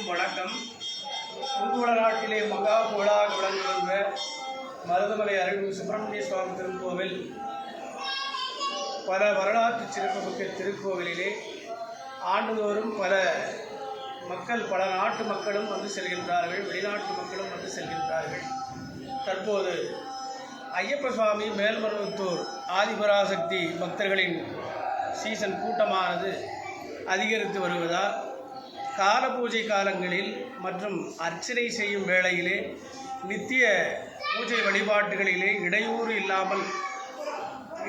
அனைவருக்கும் வணக்கம். உள்குள நாட்டிலே மகா புகழாக விளங்குகின்ற மருதமலை அருள்மிகு சுப்பிரமணிய சுவாமி திருக்கோவில் பல வரலாற்று சிறப்புமிக்க திருக்கோவிலிலே ஆண்டுதோறும் பல மக்கள், பல நாட்டு மக்களும் வந்து செல்கின்றார்கள், வெளிநாட்டு மக்களும் வந்து செல்கின்றார்கள். தற்போது ஐயப்ப சுவாமி மேல்மருவத்தூர் ஆதிபராசக்தி பக்தர்களின் சீசன் கூட்டமானது அதிகரித்து வருவதால் கால பூஜை காலங்களில் மற்றும் அர்ச்சனை செய்யும் வேளையிலே நித்திய பூஜை வழிபாட்டுகளிலே இடையூறு இல்லாமல்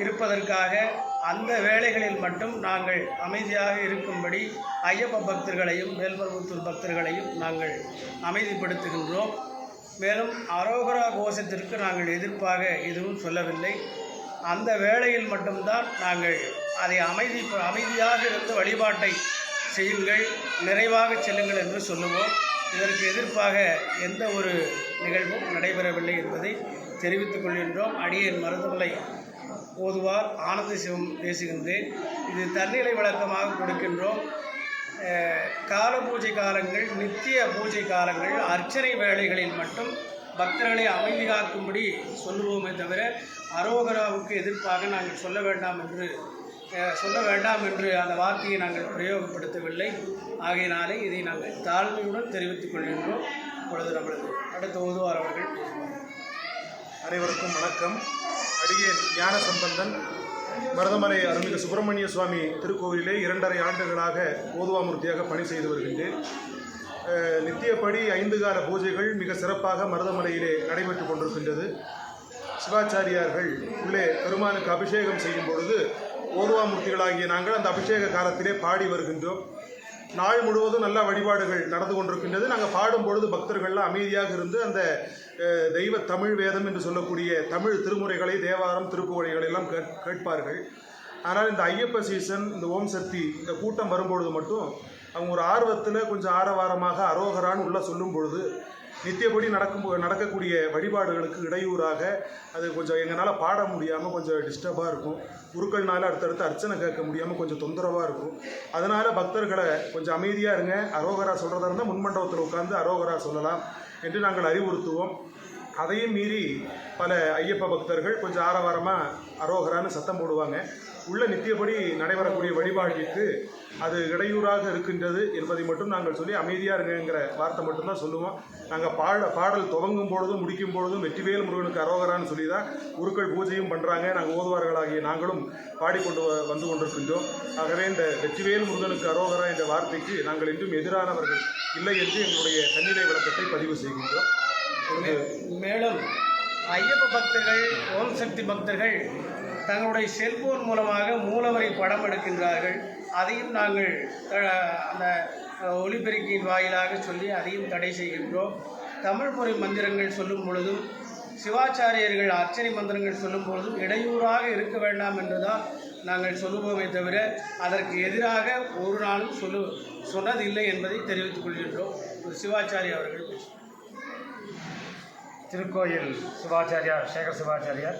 இருப்பதற்காக அந்த வேளைகளில் மட்டும் நாங்கள் அமைதியாக இருக்கும்படி ஐயப்ப பக்தர்களையும் மேல்மருவத்தூர் பக்தர்களையும் நாங்கள் அமைதிப்படுத்துகின்றோம். மேலும் அரோகரா கோஷத்திற்கு நாங்கள் எதிர்ப்பாக எதுவும் சொல்லவில்லை. அந்த வேளையில் மட்டும்தான் நாங்கள் அதை அமைதியாக இருந்து வழிபாட்டை செய்யுங்கள், நிறைவாக செல்லுங்கள் என்று சொல்லுவோம். இதற்கு எதிர்ப்பாக எந்த ஒரு நிகழ்வும் நடைபெறவில்லை என்பதை தெரிவித்துக் கொள்கின்றோம். அடியேன் மருதமலை ஓதுவார் ஆனந்த சிவம் பேசுகின்றேன். இது தன்னிலை விளக்கமாக கொடுக்கின்றோம். கால பூஜை காலங்கள், நித்திய பூஜை காலங்கள், அர்ச்சனை வேளைகளில் மட்டும் பக்தர்களை அமைதி காக்கும்படி சொல்லுவோமே தவிர அரோகராவுக்கு எதிர்ப்பாக நாங்கள் சொல்ல வேண்டாம் என்று அந்த வார்த்தையை நாங்கள் பிரயோகப்படுத்தவில்லை. ஆகையினாலே இதை நாங்கள் தாழ்மையுடன் தெரிவித்துக் கொள்கின்றோம். இப்பொழுது நம்மளது அடுத்த ஓதுவார் அவர்கள். அனைவருக்கும் வணக்கம். அடியேன் ஞான சம்பந்தன் மருதமலை அருள்மிகு சுப்பிரமணிய சுவாமி திருக்கோவிலிலே 2.5 ஆண்டுகளாக ஓதுவாமூர்த்தியாக பணி செய்து வருகின்றேன். நித்தியப்படி 5 கால பூஜைகள் மிக சிறப்பாக மருதமலையிலே நடைபெற்று கொண்டிருக்கின்றது. சிவாச்சாரியார்கள் உள்ளே பெருமானுக்கு அபிஷேகம் செய்யும் பொழுது ஓதுவாமூர்த்திகளாகிய நாங்கள் அந்த அபிஷேக காலத்திலே பாடி வருகின்றோம். நாள் முழுவதும் நல்ல வழிபாடுகள் நடந்து கொண்டிருக்கின்றது. நாங்கள் பாடும் பொழுது பக்தர்கள்லாம் அமைதியாக இருந்து அந்த தெய்வ தமிழ் வேதம் என்று சொல்லக்கூடிய தமிழ் திருமுறைகளை, தேவாரம், திருப்புகழைகளை எல்லாம் கேட்பார்கள். ஆனால் இந்த ஐயப்ப சீசன், இந்த ஓம் சக்தி இந்த கூட்டம் வரும்பொழுது மட்டும் அவங்க ஒரு ஆர்வத்தில் கொஞ்சம் ஆரவாரமாக அரோகரான்னு உள்ள சொல்லும் பொழுது நித்தியப்படி நடக்கக்கூடிய வழிபாடுகளுக்கு இடையூறாக அது கொஞ்சம் எங்களால் பாட முடியாமல் கொஞ்சம் டிஸ்டர்பாக இருக்கும். குருக்கள்னால அடுத்தடுத்து அர்ச்சனை கேட்க முடியாமல் கொஞ்சம் தொந்தரவாக இருக்கும். அதனால் பக்தர்களை கொஞ்சம் அமைதியாக இருங்க, அரோகரா சொல்கிறதா இருந்தால் முன்மண்டபத்தில் உட்கார்ந்து அரோகரா சொல்லலாம் என்று நாங்கள் அறிவுறுத்துவோம். அதையும் மீறி பல ஐயப்ப பக்தர்கள் கொஞ்சம் ஆரவாரமாக அரோகரான்னு சத்தம் போடுவாங்க. உள்ள நித்தியப்படி நடைபெறக்கூடிய வழிபாட்டிற்கு அது இடையூறாக இருக்கின்றது என்பதை மட்டும் நாங்கள் சொல்லி அமைதியாக இருங்கிற வார்த்தை மட்டும்தான் சொல்லுவோம். நாங்கள் பாடல் துவங்கும் பொழுதும் முடிக்கும் பொழுதும் வெற்றிவேல் முருகனுக்கு அரோகரான்னு சொல்லி தான் குருக்கள் பூஜையும் பண்ணுறாங்க. நாங்கள் ஓதுவார்களாகிய நாங்களும் பாடிக்கொண்டு வந்து கொண்டிருக்கின்றோம். ஆகவே இந்த வெற்றிவேல் முருகனுக்கு அரோகரா என்ற வார்த்தைக்கு நாங்கள் என்றும் எதிரானவர்கள் இல்லை என்று எங்களுடைய தன்னிலை விளக்கத்தை பதிவு செய்கின்றோம். மேலும் ஐயப்ப பக்தர்கள், ஓம் சக்தி பக்தர்கள் தங்களுடைய செல்போன் மூலமாக மூலவரை படம் எடுக்கின்றார்கள். அதையும் நாங்கள் அந்த ஒலிபெருக்கியின் வாயிலாக சொல்லி அதையும் தடை செய்கின்றோம். தமிழ் முறை மந்திரங்கள் சொல்லும் பொழுதும், சிவாச்சாரியர்கள் அர்ச்சனை மந்திரங்கள் சொல்லும் பொழுதும் இடையூறாக இருக்க வேண்டாம் என்றுதான் நாங்கள் சொல்லுவோமே தவிர அதற்கு எதிராக ஒரு நாளும் சொன்னதில்லை என்பதை தெரிவித்துக் கொள்கின்றோம். சிவாச்சாரிய அவர்கள் பேசுவோம். திருக்கோயில் சிவாச்சாரியார் சேகர் சிவாச்சாரியார்.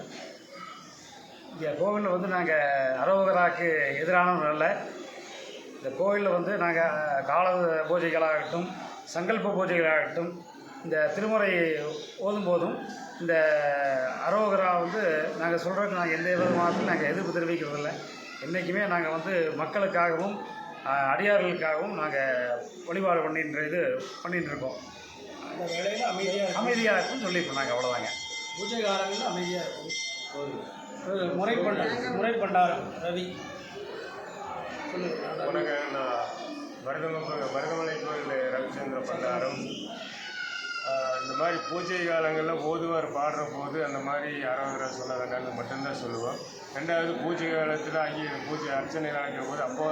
இங்கே கோவிலில் வந்து நாங்கள் அரோகராக்கு எதிரானவர்கள் அல்ல. இந்த கோவிலில் வந்து நாங்கள் கால பூஜைகளாகட்டும், சங்கல்ப பூஜைகளாகட்டும், இந்த திருமுறை ஓதும்போதும் இந்த அரோகரா வந்து நாங்கள் சொல்கிறதுக்கு நாங்கள் எந்த விதமாகவும் நாங்கள் எதிர்ப்பு தெரிவிக்கிறதில்ல. என்றைக்குமே நாங்கள் வந்து மக்களுக்காகவும் அடியார்களுக்காகவும் நாங்கள் வழிபாடு பண்ணிகிட்டு இருக்கோம். அந்த வேலையில் அமைதியாக இருக்குன்னு சொல்லியிருக்கோம். நாங்கள் அவ்வளோதாங்க. பூஜை காலங்களில் அமைதியாக இருக்கும். முறைப்பண்டாரம் ரவி சொல்லுங்கள். வணக்கம். நான் மருதமலை கோயில் ரவிச்சந்திர பண்டாரம். இந்த மாதிரி பூஜை காலங்களில் ஓதுவார் பாடுற போது அந்த மாதிரி அரோகரா சொல்ல வேண்டாம்னு மட்டும்தான் சொல்லுவோம். 2வது பூஜை காலத்தில் அங்கே பூஜை அர்ச்சனை நடக்கிற போது அப்போ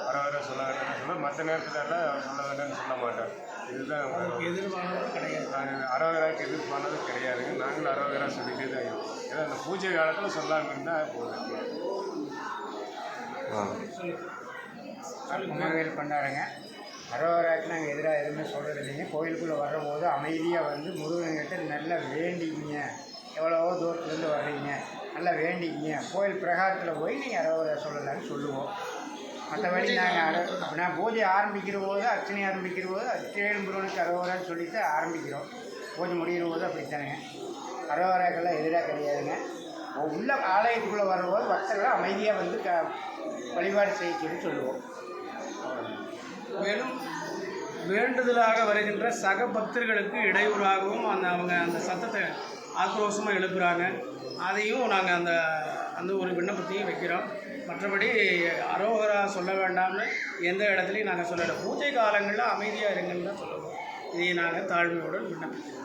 அரோகரா சொல்ல வேண்டாம்னு சொல்லுவோம். மற்ற நேரத்துலலாம் சொல்ல வேண்டாம்னு சொல்ல மாட்டோம். இதுதான் எதிர்பானது கிடையாது. அரோகராக்கு எதிர்ப்பானது கிடையாதுங்க. நாங்களும் அரோகரா சொல்லிகிட்டே தான் இருக்கோம். ஏன்னா அந்த பூஜை காலத்தில் சொல்லாமல் இருந்தால் போதும். கோயில் கொண்டாடுங்க. அரோகராக்கு நாங்கள் எதிராக எதுவுமே சொல்கிறது இல்லைங்க. கோயிலுக்குள்ளே வரும்போது அமைதியாக வந்து முருகன்கிட்ட நல்லா வேண்டிக்கிங்க. எவ்வளவோ தூரத்துலேருந்து வர்றீங்க, நல்லா வேண்டிக்கிங்க. கோயில் பிரகாரத்தில் போய் நீங்கள் அரோகரா சொல்லலான்னு சொல்லுவோம். மற்றபடி நான் பூஜை ஆரம்பிக்கிற போது அர்ச்சனை ஆரம்பிக்கிற போது அச்சேல் முருகனுக்கு அரோகரான்னு சொல்லிட்டு ஆரம்பிக்கிறோம். பூஜை முடிகிற போது அப்படித்தானுங்க. அரோகராக்கெல்லாம் எதிராக கிடையாதுங்க. உள்ள ஆலயத்துக்குள்ளே வரும்போது பக்தர்கள் அமைதியாக வந்து வழிபாடு செய்ய சொல்லி சொல்லுவோம். மேலும் வேண்டுதலாக வருகின்ற சக பக்தர்களுக்கு இடையூறாகவும் அவங்க அந்த சத்தத்தை ஆக்ரோஷமாக எழுப்புகிறாங்க. அதையும் நாங்கள் அந்த ஒரு விண்ணப்பத்தையும் வைக்கிறோம். மற்றபடி அரோகரா சொல்ல வேண்டாம்னு எந்த இடத்துலையும் நாங்கள் சொல்லலை. பூஜை காலங்களில் அமைதியாக இருங்கன்னு தான் சொல்லுவோம். இதை நாங்கள் தாழ்மையுடன் விண்ணப்பிக்கிறோம்.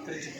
திருச்சி